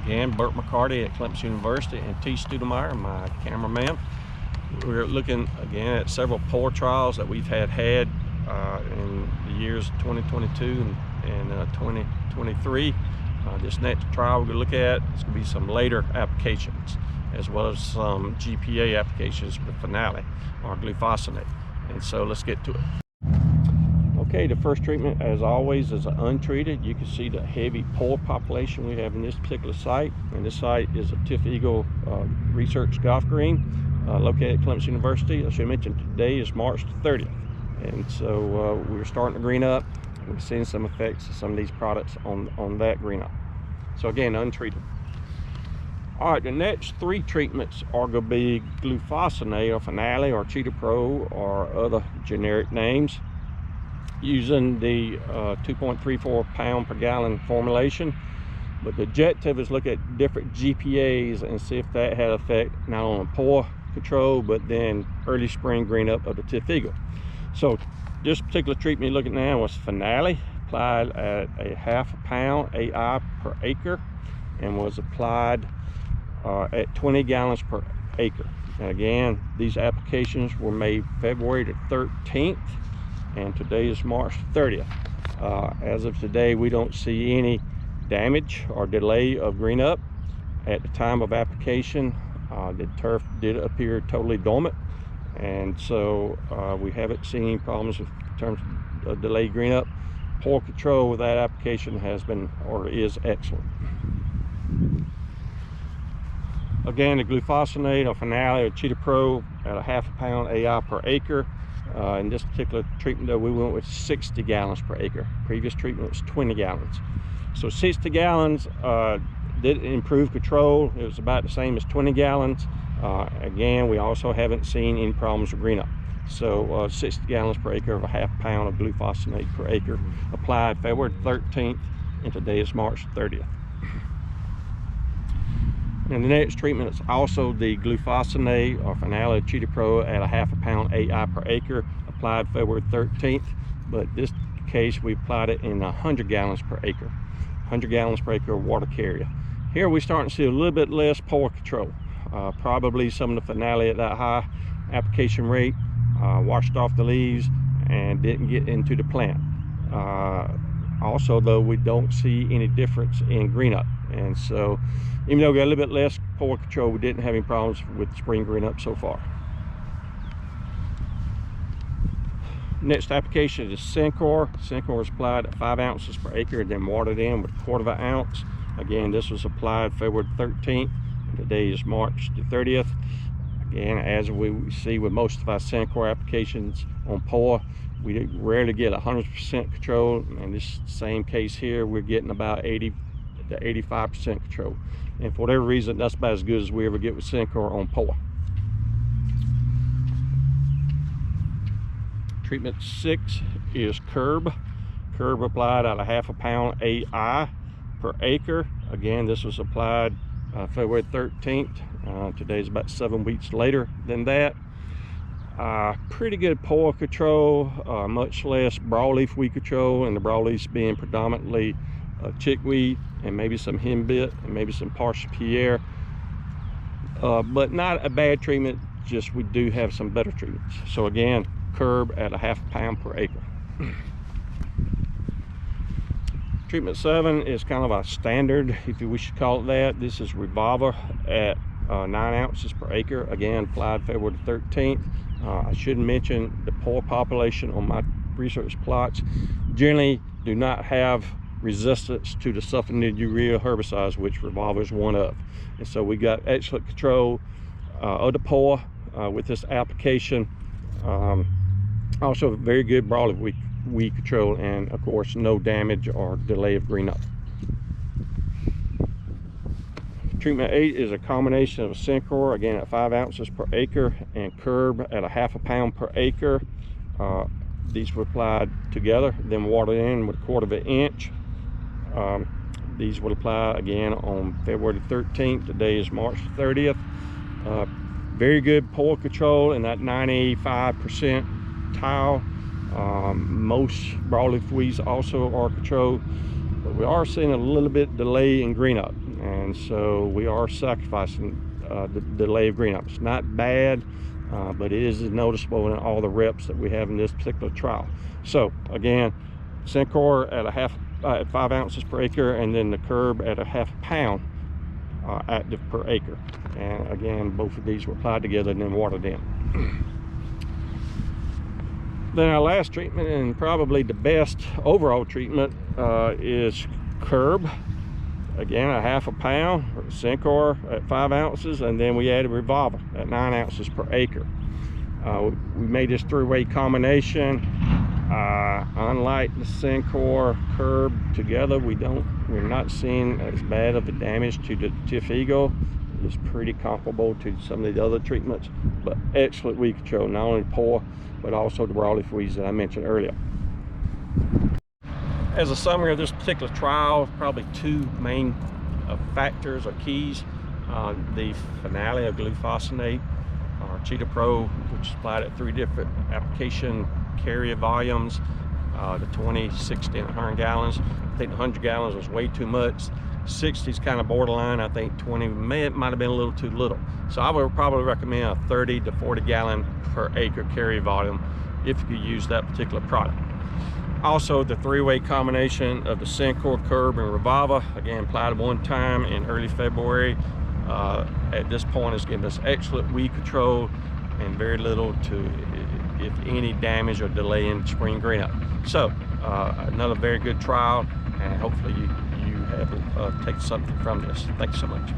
Again, Burt McCarty at Clemson University and T. Studemeyer, my cameraman. We're looking again at several pour trials that we've had in the years 2022 and 2023. This next trial we're going to look at is going to be some later applications, as well as some GPA applications with Finale or Glufosinate. And so let's get to it. Okay, the first treatment, as always, is untreated. You can see the heavy pour population we have in this particular site. And this site is a Tiff Eagle research golf green located at Clemson University. As I mentioned, today is March 30th. And so we're starting to green up. We're seeing some effects of some of these products on that green up. So again, untreated. All right, the next three treatments are going to be Glufosinate or Finale or Cheetah Pro or other generic names, using the 2.34 pound per gallon formulation. But the objective is look at different GPAs and see if that had effect not on pour control, but then early spring green up of the Tiff Eagle. So this particular treatment you're looking at now was Finale, applied at a ½ pound AI per acre, and was applied at 20 gallons per acre. And again, these applications were made February the 13th, and today is March 30th. As of today, we don't see any damage or delay of green up. At the time of application, the turf did appear totally dormant, and so we haven't seen any problems in terms of delayed green up. Pour control with that application has been or is excellent. Again, the Glufosinate or Finale or Cheetah Pro at a ½ pound AI per acre. In this particular treatment though, we went with 60 gallons per acre. Previous treatment was 20 gallons. So 60 gallons did improve control. It was about the same as 20 gallons. Again, we also haven't seen any problems with green up. So 60 gallons per acre of a ½ pound of Glufosinate per acre applied February 13th, and today is March 30th. And the next treatment is also the Glufosinate or Finale Cheetah Pro at a ½ pound AI per acre, applied February 13th. But this case, we applied it in 100 gallons per acre. 100 gallons per acre water carrier. Here we're starting to see a little bit less pour control. Probably some of the Finale at that high application rate washed off the leaves and didn't get into the plant. Also, though, we don't see any difference in green up. And so, even though we got a little bit less pour control, we didn't have any problems with spring green up so far. Next application is Syncor. Syncor is applied at 5 ounces per acre and then watered in with 1/4 ounce. Again, this was applied February 13th. And today is March the 30th. Again, as we see with most of our Syncor applications on pour, we rarely get 100% control. In this same case here, we're getting about 80 to 85% control. And for whatever reason, that's about as good as we ever get with Syncor on pour. Treatment 6 is Curb. Curb applied at a ½ pound AI per acre. Again, this was applied February 13th. Today's about 7 weeks later than that. Pretty good pour control, much less broadleaf weed control, and the broadleafs being predominantly chickweed and maybe some henbit and maybe some partial Pierre. But not a bad treatment, just we do have some better treatments. So again, Curb at a ½ pound per acre. Treatment 7 is kind of a standard, if you wish to call it that. This is Revolver at 9 ounces per acre. Again, applied February 13th. I should mention the pour population on my research plots generally do not have resistance to the sulfonylurea urea herbicides, which Revolver is one of. And so we got excellent control of the pour with this application. Also very good broadleaf weed control, and of course no damage or delay of green up. Treatment 8 is a combination of Syncor, again at 5 ounces per acre, and Curb at a ½ pound per acre. These were applied together, then watered in with 1/4 inch. These will apply again on February 13th. Today is March 30th. Very good pour control in that 95% tile. Most broadleaf weeds also are controlled, but we are seeing a little bit delay in green up. and so we are sacrificing the delay of green up. It's not bad, but it is noticeable in all the reps that we have in this particular trial. So again, Syncor at 5 ounces per acre, and then the curb at a ½ pound active per acre. And again, both of these were applied together and then watered in. Then our last treatment, and probably the best overall treatment, is curb. Again, a ½ pound, Syncor at 5 ounces, and then we added Revolver at 9 ounces per acre. We made this 3-way combination. Unlike the Syncor curb together, we're not seeing as bad of a damage to the Tiff Eagle. It's pretty comparable to some of the other treatments, but excellent weed control, not only poor, but also the broadleaf weeds that I mentioned earlier. As a summary of this particular trial, probably 2 main factors or keys. The finale of glufosinate, or Cheetah Pro, which is applied at 3 different application carrier volumes, the 20, 60, and 100 gallons. I think the 100 gallons was way too much. 60 is kind of borderline. I think 20 might have been a little too little. So I would probably recommend a 30 to 40 gallon per acre carrier volume if you use that particular product. Also, the 3-way combination of the Syncor, curb, and Revolver, again applied one time in early February. At this point, it's giving us excellent weed control and very little to, if any, damage or delay in spring green up. So another very good trial, and hopefully you have taken something from this. Thanks so much.